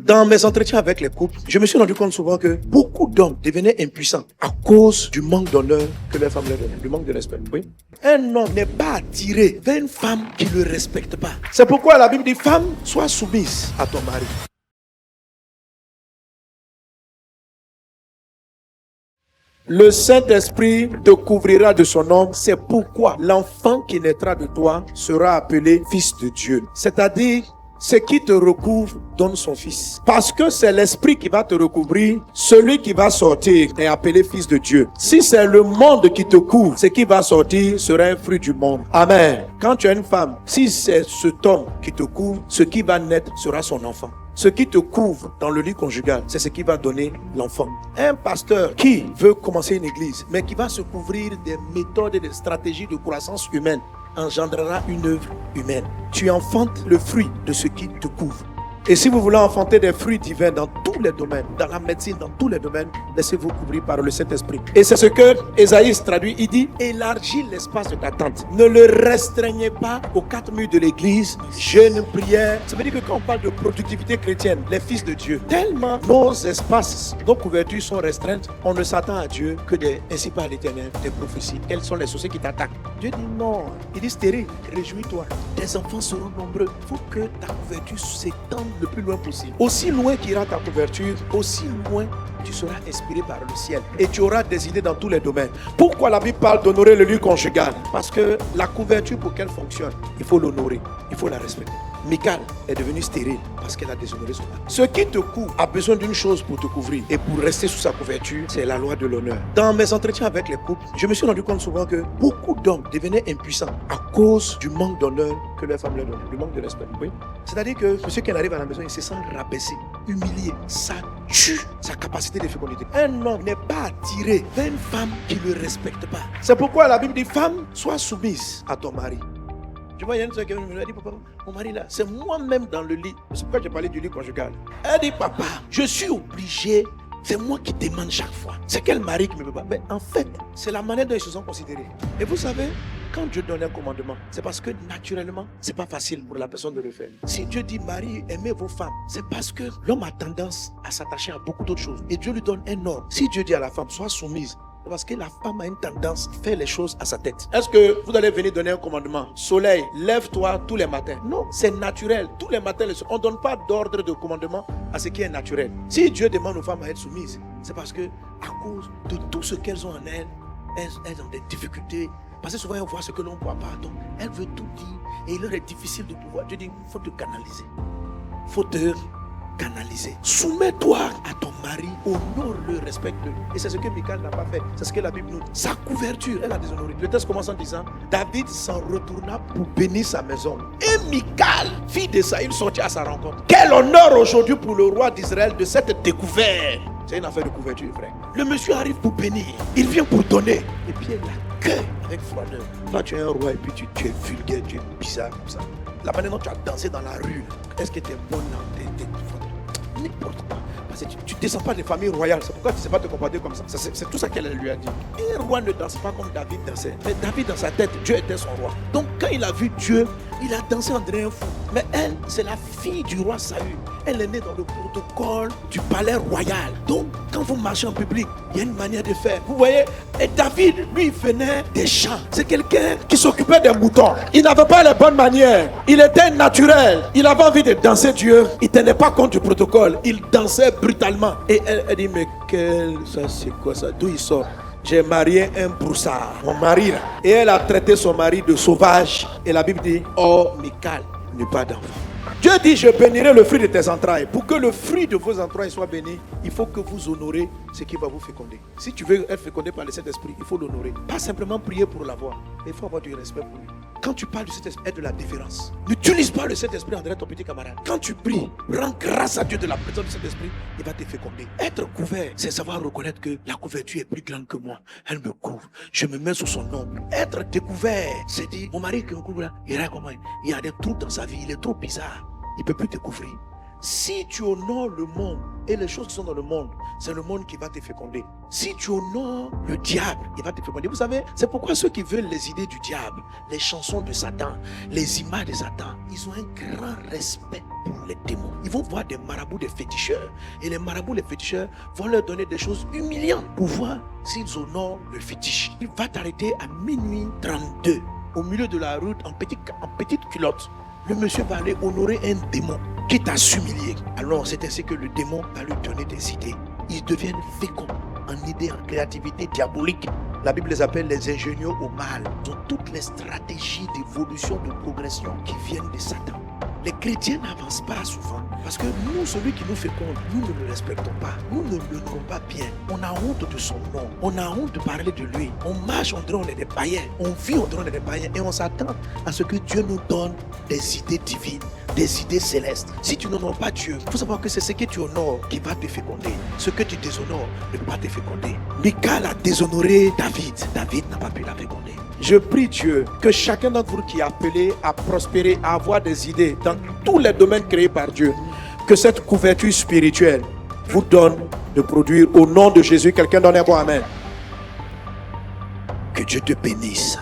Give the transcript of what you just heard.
Dans mes entretiens avec les couples, je me suis rendu compte souvent que beaucoup d'hommes devenaient impuissants à cause du manque d'honneur que leur femme leur donnait, du manque de respect. Oui. Un homme n'est pas attiré vers une femme qui ne le respecte pas. C'est pourquoi la Bible dit, femme, sois soumise à ton mari. Le Saint-Esprit te couvrira de son ombre. C'est pourquoi l'enfant qui naîtra de toi sera appelé fils de Dieu. C'est-à-dire, ce qui te recouvre donne son fils. Parce que c'est l'Esprit qui va te recouvrir, celui qui va sortir est appelé fils de Dieu. Si c'est le monde qui te couvre, ce qui va sortir sera un fruit du monde. Amen. Quand tu as une femme, si c'est cet homme qui te couvre, ce qui va naître sera son enfant. Ce qui te couvre dans le lit conjugal, c'est ce qui va donner l'enfant. Un pasteur qui veut commencer une église, mais qui va se couvrir des méthodes et des stratégies de croissance humaine, engendrera une œuvre humaine. Tu enfantes le fruit de ce qui te couvre. Et si vous voulez enfanter des fruits divins dans tous les domaines, dans la médecine, dans tous les domaines, laissez-vous couvrir par le Saint-Esprit. Et c'est ce que Ésaïe traduit, il dit, élargis l'espace de ta tente. Ne le restreignez pas aux quatre murs de l'église, jeûne, prière. Ça veut dire que quand on parle de productivité chrétienne, les fils de Dieu, tellement nos espaces, nos couvertures sont restreintes, on ne s'attend à Dieu que ainsi par l'Éternel, des prophéties. Quelles sont les sociétés qui t'attaquent? Dieu dit non, il dit stérile, réjouis-toi. Tes enfants seront nombreux. Il faut que ta couverture s'étende le plus loin possible. Aussi loin qu'ira ta couverture, aussi loin tu seras inspiré par le ciel. Et tu auras des idées dans tous les domaines. Pourquoi la Bible parle d'honorer le lieu conjugal? Parce que la couverture, pour qu'elle fonctionne, il faut l'honorer, il faut la respecter. Michal est devenue stérile parce qu'elle a déshonoré son mari. Ce qui te couvre a besoin d'une chose pour te couvrir. Et pour rester sous sa couverture, c'est la loi de l'honneur. Dans mes entretiens avec les couples, je me suis rendu compte souvent que beaucoup d'hommes devenaient impuissants à cause du manque d'honneur que leur femme leur donnait, du manque de respect. Oui. C'est-à-dire que monsieur qui arrive à la maison, il se sent rabaissé, humilié. Ça tue sa capacité de fécondité. Un homme n'est pas attiré vers une femme qui ne le respecte pas. C'est pourquoi la Bible dit, femme, sois soumise à ton mari. Tu vois, il y a une soeur qui me dit, papa, mon mari là, c'est moi-même dans le lit. C'est pourquoi j'ai parlé du lit conjugal. Elle dit, papa, je suis obligé, c'est moi qui demande chaque fois. C'est quel mari qui me veut pas? Mais en fait, c'est la manière dont ils se sont considérés. Et vous savez, quand Dieu donne un commandement, c'est parce que naturellement, c'est pas facile pour la personne de le faire. Si Dieu dit, mari, aimez vos femmes, c'est parce que l'homme a tendance à s'attacher à beaucoup d'autres choses. Et Dieu lui donne un ordre. Si Dieu dit à la femme, sois soumise, parce que la femme a une tendance à faire les choses à sa tête. Est-ce que vous allez venir donner un commandement? Soleil, lève-toi tous les matins. Non, c'est naturel. Tous les matins, on ne donne pas d'ordre de commandement à ce qui est naturel. Si Dieu demande aux femmes à être soumises, c'est parce que à cause de tout ce qu'elles ont en elles, elles ont des difficultés. Parce que souvent, elles voient ce que l'on ne voit pas. Donc, elles veulent tout dire. Et il leur est difficile de pouvoir. Dieu dit, il faut te canaliser. Il faut te canaliser. Soumets-toi à ton mari, honore-le, respecte-le. Et c'est ce que Michal n'a pas fait. C'est ce que la Bible nous dit. Sa couverture, elle a déshonoré. Le texte commence en disant, David s'en retourna pour bénir sa maison. Et Michal, fille de Saül, sortit à sa rencontre. Quel honneur aujourd'hui pour le roi d'Israël de cette découverte. C'est une affaire de couverture, frère. Le monsieur arrive pour bénir. Il vient pour donner. Et puis elle accueille avec froideur. Toi, tu es un roi et puis tu es vulgaire, tu es bizarre comme ça. La manière dont tu as dansé dans la rue, est-ce que tu es bonne dans n'importe quoi. Parce que tu ne descends pas des familles royales. C'est pourquoi tu ne sais pas te comporter comme ça. C'est tout ça qu'elle lui a dit. Un roi ne danse pas comme David dansait. Mais David, dans sa tête, Dieu était son roi. Donc quand il a vu Dieu, il a dansé en un fou. Mais elle, c'est la fille du roi Saül. Elle est née dans le protocole du palais royal. Donc quand vous marchez en public, il y a une manière de faire. Vous voyez, et David, lui, il venait des champs. C'est quelqu'un qui s'occupait des moutons. Il n'avait pas les bonnes manières. Il était naturel. Il avait envie de danser Dieu. Il ne tenait pas compte du protocole. Il dansait brutalement. Et elle dit, mais ça c'est quoi ça? D'où il sort? J'ai marié un broussard, mon mari là. Et elle a traité son mari de sauvage. Et la Bible dit, oh Michal, n'eut pas d'enfant. Dieu dit, je bénirai le fruit de tes entrailles. Pour que le fruit de vos entrailles soit béni, il faut que vous honorez ce qui va vous féconder. Si tu veux être fécondé par le Saint-Esprit, il faut l'honorer. Pas simplement prier pour l'avoir, mais il faut avoir du respect pour lui. Quand tu parles du Saint-Esprit, aie de la déférence. N'utilise pas le Saint-Esprit en ton petit camarade. Quand tu pries, rends grâce à Dieu de la présence du Saint-Esprit, il va te féconder. Être couvert, c'est savoir reconnaître que la couverture est plus grande que moi. Elle me couvre. Je me mets sous son ombre. Être découvert, c'est dire, mon mari qui me couvre là, il est comment? Il y a des trous dans sa vie, il est trop bizarre. Il ne peut plus te couvrir. Si tu honores le monde et les choses qui sont dans le monde, c'est le monde qui va te féconder. Si tu honores le diable, il va te féconder. Vous savez, c'est pourquoi ceux qui veulent les idées du diable, les chansons de Satan, les images de Satan, ils ont un grand respect pour les démons. Ils vont voir des marabouts, des féticheurs. Et les marabouts, les féticheurs vont leur donner des choses humiliantes pour voir s'ils honorent le fétiche. Il va t'arrêter à minuit 32, au milieu de la route, en petite culotte. Le monsieur va aller honorer un démon qui t'a s'humilier. Alors c'est ainsi que le démon va lui donner des idées. Ils deviennent féconds en idées, en créativité diabolique. La Bible les appelle les ingénieux au mal. Ils ont toutes les stratégies d'évolution, de progression qui viennent de Satan. Les chrétiens n'avancent pas souvent parce que nous, celui qui nous féconde, nous ne le respectons pas. Nous ne le nommons pas bien. On a honte de son nom. On a honte de parler de lui. On marche, on dirait on est des païens. On vit, on dirait on est des païens. Et on s'attend à ce que Dieu nous donne des idées divines, des idées célestes. Si tu n'honores pas Dieu, il faut savoir que c'est ce que tu honores qui va te féconder. Ce que tu déshonores ne peut pas te féconder. Michal a déshonoré David. David n'a pas pu la féconder. Je prie Dieu que chacun d'entre vous qui est appelé à prospérer, à avoir des idées dans tous les domaines créés par Dieu, que cette couverture spirituelle vous donne de produire au nom de Jésus. Quelqu'un donne un bon amen. Que Dieu te bénisse.